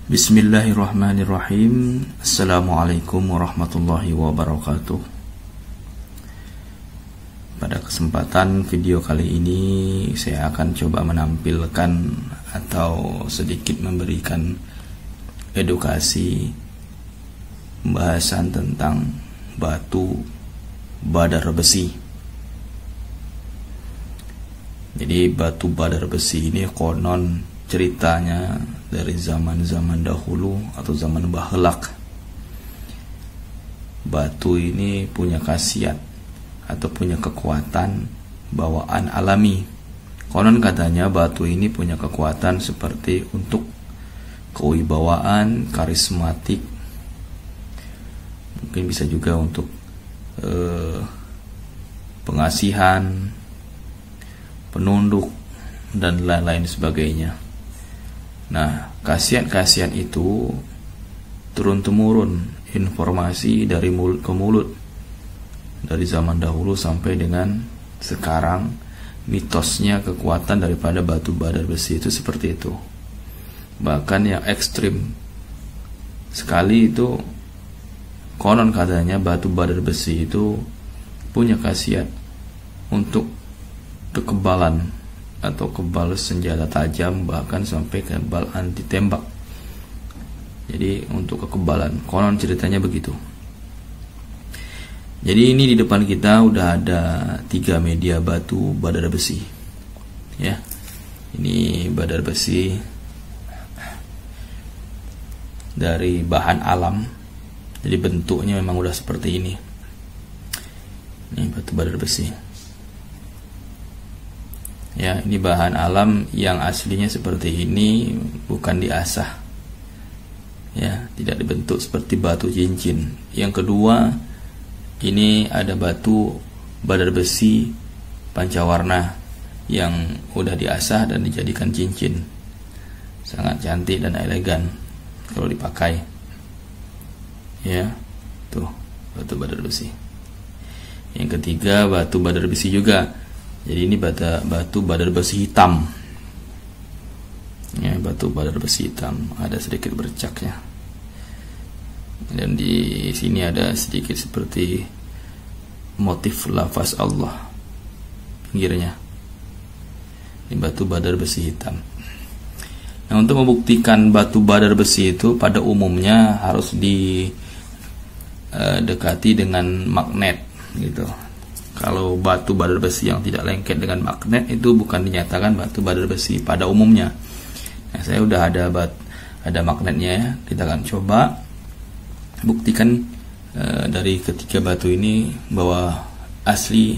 Bismillahirrahmanirrahim. Assalamualaikum warahmatullahi wabarakatuh. Pada kesempatan video kali ini saya akan coba menampilkan atau sedikit memberikan edukasi pembahasan tentang batu badar besi. Jadi batu badar besi ini konon ceritanya dari zaman-zaman dahulu atau zaman bahelak. Batu ini punya khasiat atau punya kekuatan bawaan alami. Konon katanya batu ini punya kekuatan seperti untuk kewibawaan, karismatik. Mungkin bisa juga untuk pengasihan, penunduk, dan lain-lain sebagainya. Nah, khasiat-khasiat itu turun-temurun informasi dari mulut ke mulut, dari zaman dahulu sampai dengan sekarang. Mitosnya kekuatan daripada batu badar besi itu seperti itu. Bahkan yang ekstrim sekali itu, konon katanya batu badar besi itu punya khasiat untuk kekebalan atau kebal senjata tajam, bahkan sampai kebal anti tembak. Jadi untuk kekebalan, konon ceritanya begitu. Jadi ini di depan kita udah ada 3 media batu badar besi. Ya, ini badar besi dari bahan alam. Jadi bentuknya memang udah seperti ini. Ini batu badar besi. Ya, ini bahan alam yang aslinya seperti ini, bukan diasah. Ya, tidak dibentuk seperti batu cincin. Yang kedua, ini ada batu badar besi pancawarna yang udah diasah dan dijadikan cincin. Sangat cantik dan elegan kalau dipakai. Ya, tuh batu badar besi. Yang ketiga, batu badar besi juga. Jadi ini batu badar besi hitam. Ya, batu badar besi hitam, ada sedikit bercaknya. Dan di sini ada sedikit seperti motif lafaz Allah pinggirnya. Ini batu badar besi hitam. Nah, untuk membuktikan batu badar besi itu pada umumnya harus didekati dengan magnet gitu. Kalau batu badar besi yang tidak lengket dengan magnet itu bukan dinyatakan batu badar besi pada umumnya. Nah, saya udah ada magnetnya ya. Kita akan coba buktikan dari ketiga batu ini bahwa asli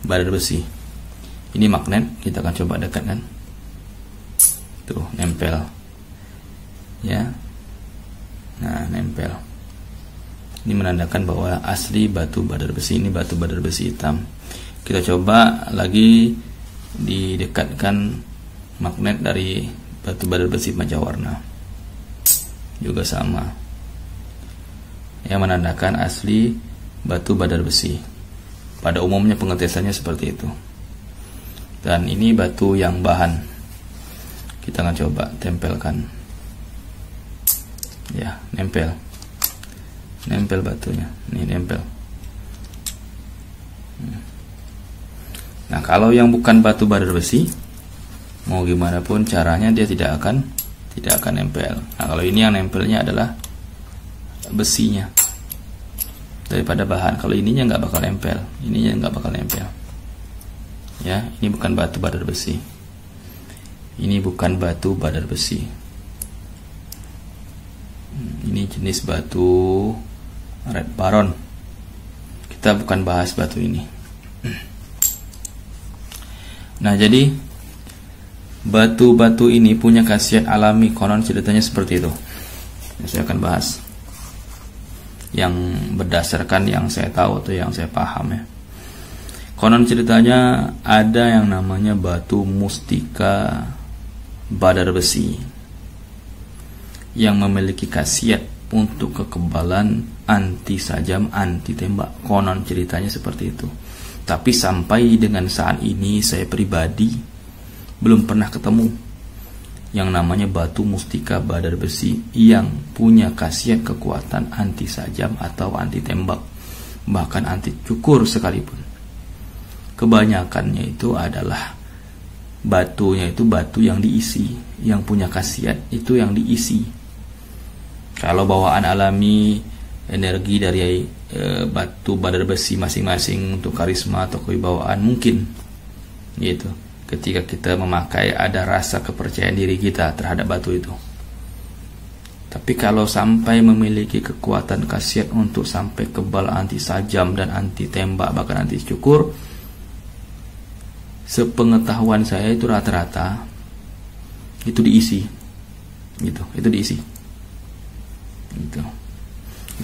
badar besi. Ini magnet, kita akan coba dekatkan. Tuh, nempel. Ya. Nah, nempel. Ini menandakan bahwa asli batu badar besi. Ini batu badar besi hitam. Kita coba lagi didekatkan magnet dari batu badar besi pancawarna. Juga sama. Yang menandakan asli batu badar besi. Pada umumnya pengetesannya seperti itu. Dan ini batu yang bahan. Kita akan coba tempelkan. Ya, nempel. Nempel batunya, ini nempel. Nah, kalau yang bukan batu badar besi, mau gimana pun caranya dia tidak akan nempel. Nah, kalau ini yang nempelnya adalah besinya daripada bahan. Kalau ininya nggak bakal nempel, ininya nggak bakal nempel. Ya, ini bukan batu badar besi. Ini bukan batu badar besi. Ini jenis batu Red Baron. Kita bukan bahas batu ini. Nah, jadi batu-batu ini punya khasiat alami, konon ceritanya seperti itu. Saya akan bahas yang berdasarkan yang saya tahu atau yang saya paham ya. Konon ceritanya ada yang namanya batu mustika badar besi yang memiliki khasiat untuk kekebalan anti sajam, anti tembak. Konon ceritanya seperti itu. Tapi sampai dengan saat ini saya pribadi belum pernah ketemu yang namanya batu mustika badar besi yang punya khasiat kekuatan anti sajam atau anti tembak, bahkan anti cukur sekalipun. Kebanyakannya itu adalah batunya itu batu yang diisi, yang punya khasiat itu yang diisi. Kalau bawaan alami energi dari batu badar besi masing-masing untuk karisma atau kewibawaan mungkin gitu. Ketika kita memakai ada rasa kepercayaan diri kita terhadap batu itu. Tapi kalau sampai memiliki kekuatan khasiat untuk sampai kebal anti sajam dan anti tembak bahkan anti cukur, sepengetahuan saya itu rata-rata itu diisi gitu, itu diisi gitu.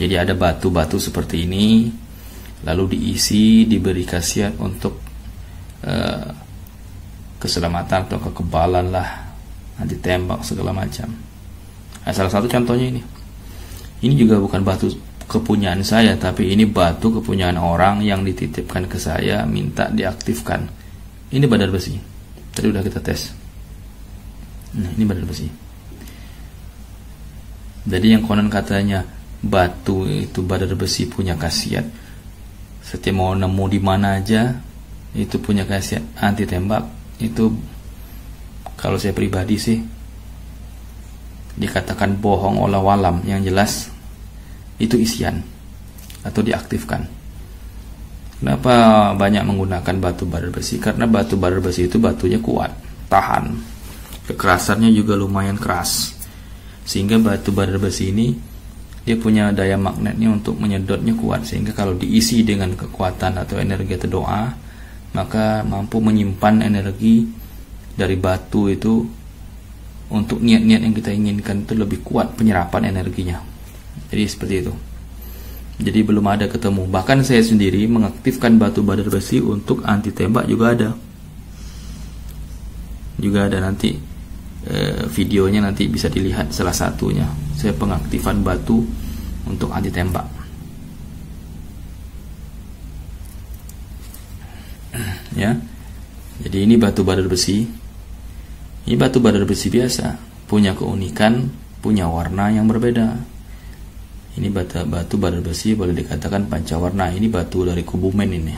Jadi ada batu-batu seperti ini lalu diisi, diberi khasiat untuk keselamatan atau kekebalan lah, anti tembak segala macam. Nah, salah satu contohnya ini juga bukan batu kepunyaan saya, tapi ini batu kepunyaan orang yang dititipkan ke saya, minta diaktifkan. Ini badar besi, tadi udah kita tes. Nah, ini badar besi. Jadi yang konon katanya batu itu badar besi punya khasiat, setiap mau nemu di mana aja itu punya khasiat anti tembak. Itu kalau saya pribadi sih dikatakan bohong olah walam, yang jelas itu isian atau diaktifkan. Kenapa banyak menggunakan batu badar besi? Karena batu badar besi itu batunya kuat, tahan, kekerasannya juga lumayan keras, sehingga batu badar besi ini dia punya daya magnetnya untuk menyedotnya kuat, sehingga kalau diisi dengan kekuatan atau energi atau doa, maka mampu menyimpan energi dari batu itu untuk niat-niat yang kita inginkan itu lebih kuat penyerapan energinya. Jadi seperti itu. Jadi belum ada ketemu. Bahkan saya sendiri mengaktifkan batu badar besi untuk anti tembak juga ada. Juga ada nanti videonya nanti bisa dilihat salah satunya. Saya pengaktifan batu untuk anti tembak. Ya, jadi ini batu badar besi. Ini batu badar besi biasa, punya keunikan, punya warna yang berbeda. Ini batu badar besi boleh dikatakan pancawarna. Ini batu dari Kebumen ini.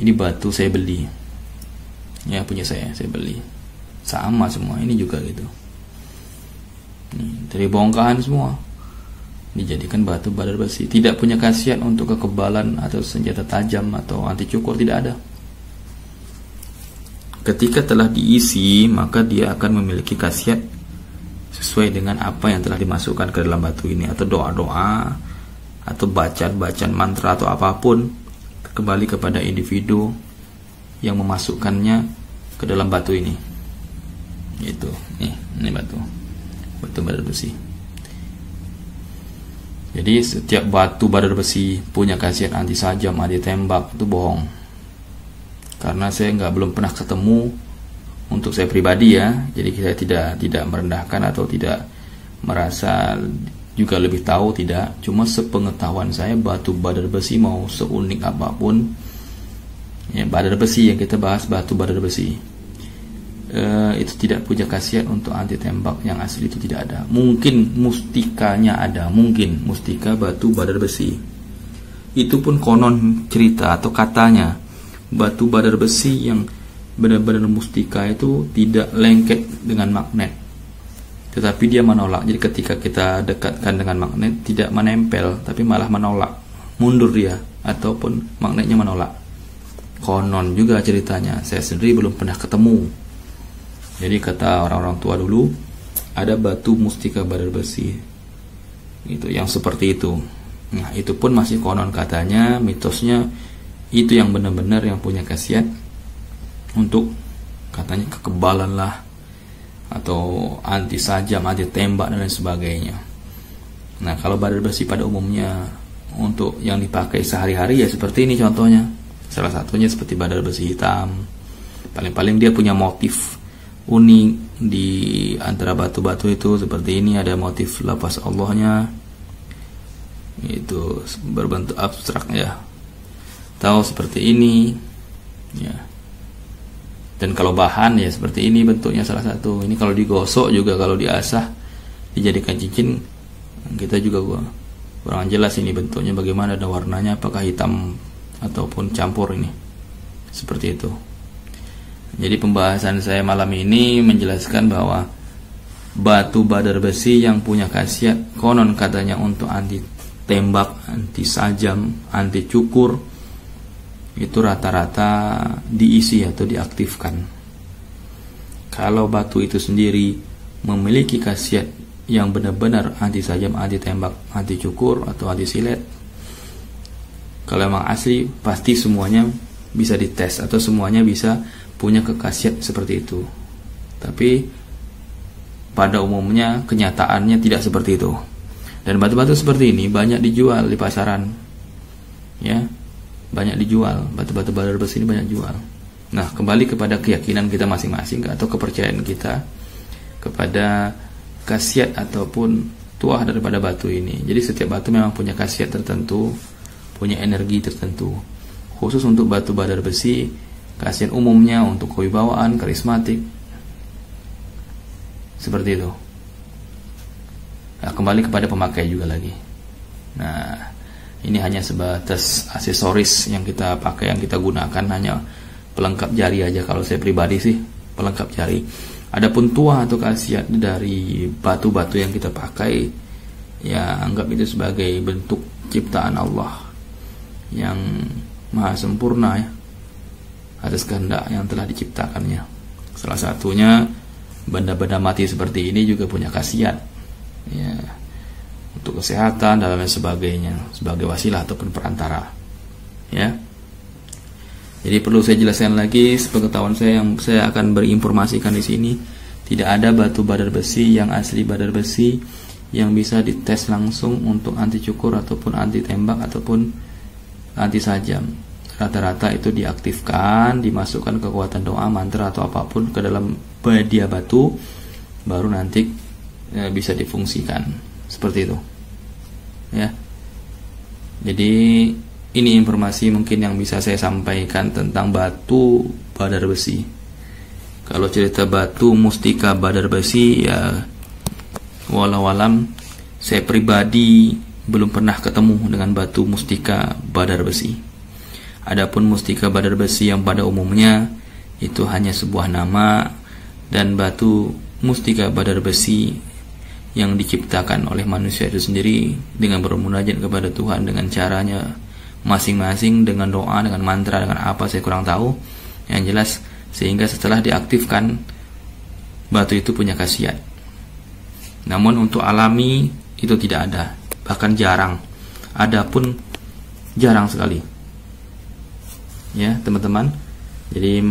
Ini batu saya beli. Ya, punya saya beli. Sama semua, ini juga gitu. Ini dari bongkahan semua. Dijadikan batu badar besi. Tidak punya khasiat untuk kekebalan atau senjata tajam atau anti cukur, tidak ada. Ketika telah diisi, maka dia akan memiliki khasiat sesuai dengan apa yang telah dimasukkan ke dalam batu ini, atau doa-doa atau bacaan mantra atau apapun, kembali kepada individu yang memasukkannya ke dalam batu ini. Itu, ini batu badar besi. Jadi setiap batu badar besi punya khasiat anti sajam, anti tembak, itu bohong. Karena saya belum pernah ketemu untuk saya pribadi ya. Jadi saya tidak merendahkan atau tidak merasa juga lebih tahu, tidak. Cuma sepengetahuan saya batu badar besi mau seunik apapun ya, badar besi yang kita bahas, batu badar besi itu tidak punya khasiat untuk anti tembak. Yang asli itu tidak ada. Mungkin mustikanya ada, mungkin mustika batu badar besi. Itu pun konon cerita atau katanya batu badar besi yang benar-benar mustika itu tidak lengket dengan magnet, tetapi dia menolak. Jadi ketika kita dekatkan dengan magnet tidak menempel, tapi malah menolak, mundur dia, ataupun magnetnya menolak. Konon juga ceritanya, saya sendiri belum pernah ketemu. Jadi kata orang-orang tua dulu, ada batu mustika badar besi itu yang seperti itu. Nah, itu pun masih konon katanya, mitosnya. Itu yang benar-benar yang punya khasiat untuk katanya kekebalan lah, atau anti sajam, anti tembak dan lain sebagainya. Nah, kalau badar besi pada umumnya untuk yang dipakai sehari-hari ya seperti ini contohnya. Salah satunya seperti badar besi hitam. Paling-paling dia punya motif unik di antara batu-batu itu. Seperti ini ada motif lafaz Allahnya, itu berbentuk abstrak ya. Tahu seperti ini ya. Dan kalau bahan ya seperti ini bentuknya salah satu. Ini kalau digosok juga, kalau diasah dijadikan cincin, kita juga kurang jelas ini bentuknya bagaimana dan warnanya, apakah hitam ataupun campur ini. Seperti itu. Jadi pembahasan saya malam ini menjelaskan bahwa batu badar besi yang punya khasiat konon katanya untuk anti tembak, anti sajam, anti cukur, itu rata-rata diisi atau diaktifkan. Kalau batu itu sendiri memiliki khasiat yang benar-benar anti sajam, anti tembak, anti cukur atau anti silet, kalau memang asli pasti semuanya bisa dites atau semuanya bisa punya khasiat seperti itu. Tapi pada umumnya kenyataannya tidak seperti itu. Dan batu-batu seperti ini banyak dijual di pasaran, ya, banyak dijual. Batu-batu badar besi ini banyak jual. Nah, kembali kepada keyakinan kita masing-masing atau kepercayaan kita kepada khasiat ataupun tuah daripada batu ini. Jadi setiap batu memang punya khasiat tertentu, punya energi tertentu. Khusus untuk batu badar besi, khasiat umumnya untuk kewibawaan, karismatik, seperti itu. Nah, kembali kepada pemakai juga lagi. Nah, ini hanya sebatas aksesoris yang kita pakai, yang kita gunakan, hanya pelengkap jari aja. Kalau saya pribadi sih pelengkap jari. Adapun tuah atau khasiat dari batu-batu yang kita pakai, ya anggap itu sebagai bentuk ciptaan Allah yang maha sempurna, ya, atas kehendak yang telah diciptakannya. Salah satunya benda-benda mati seperti ini juga punya khasiat, ya, untuk kesehatan dan lain sebagainya, sebagai wasilah ataupun perantara, ya. Jadi perlu saya jelaskan lagi, sepengetahuan saya yang saya akan berinformasikan di sini, tidak ada batu badar besi yang asli badar besi yang bisa dites langsung untuk anti cukur ataupun anti tembak ataupun anti sajam. Rata-rata itu diaktifkan, dimasukkan kekuatan doa, mantra atau apapun ke dalam media batu, baru nanti bisa difungsikan. Seperti itu, ya. Jadi ini informasi mungkin yang bisa saya sampaikan tentang batu badar besi. Kalau cerita batu mustika badar besi, ya walau alam saya pribadi belum pernah ketemu dengan batu mustika badar besi. Adapun mustika badar besi yang pada umumnya itu hanya sebuah nama, dan batu mustika badar besi yang diciptakan oleh manusia itu sendiri dengan bermunajat kepada Tuhan dengan caranya masing-masing, dengan doa, dengan mantra, dengan apa saya kurang tahu. Yang jelas sehingga setelah diaktifkan batu itu punya khasiat. Namun untuk alami itu tidak ada, bahkan jarang. Ada pun jarang sekali. Ya, teman-teman. Jadi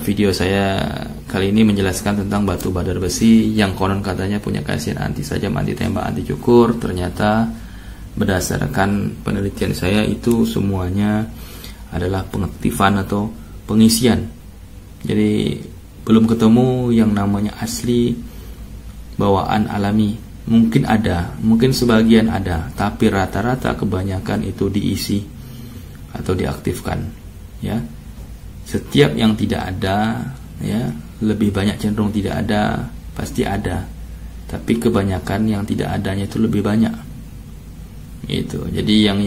video saya kali ini menjelaskan tentang batu badar besi yang konon katanya punya khasiat anti sajam, anti tembak, anti cukur. Ternyata berdasarkan penelitian saya itu semuanya adalah pengaktifan atau pengisian. Jadi belum ketemu yang namanya asli bawaan alami. Mungkin ada, mungkin sebagian ada, tapi rata-rata kebanyakan itu diisi atau diaktifkan, ya. Setiap yang tidak ada, ya, lebih banyak cenderung tidak ada, pasti ada. Tapi kebanyakan yang tidak adanya itu lebih banyak. Itu. Jadi yang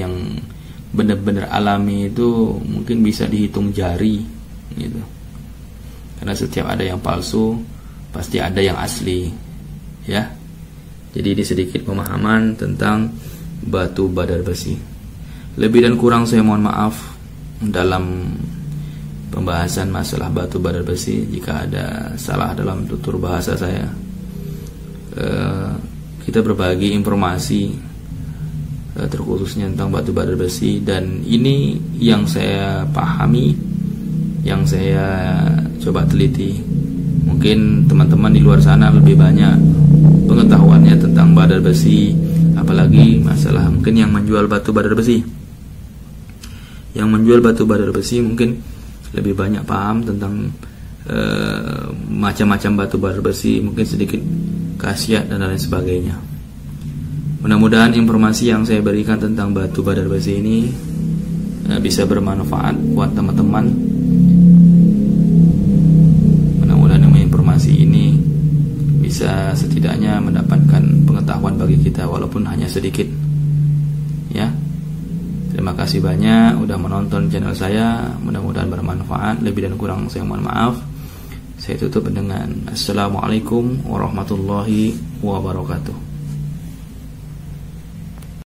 benar-benar alami itu mungkin bisa dihitung jari, gitu. Karena setiap ada yang palsu, pasti ada yang asli, ya. Jadi ini sedikit pemahaman tentang batu badar besi. Lebih dan kurang saya mohon maaf dalam pembahasan masalah batu badar besi. Jika ada salah dalam tutur bahasa saya, kita berbagi informasi terkhususnya tentang batu badar besi, dan ini yang saya pahami, yang saya coba teliti. Mungkin teman-teman di luar sana lebih banyak pengetahuannya tentang badar besi, apalagi masalah mungkin yang menjual batu badar besi. Yang menjual batu badar besi mungkin lebih banyak paham tentang macam-macam batu badar besi, mungkin sedikit khasiat dan lain sebagainya. Mudah-mudahan informasi yang saya berikan tentang batu badar besi ini bisa bermanfaat buat teman-teman bisa setidaknya mendapatkan pengetahuan bagi kita walaupun hanya sedikit. Ya. Terima kasih banyak udah menonton channel saya, mudah-mudahan bermanfaat. Lebih dan kurang saya mohon maaf. Saya tutup dengan Assalamualaikum warahmatullahi wabarakatuh.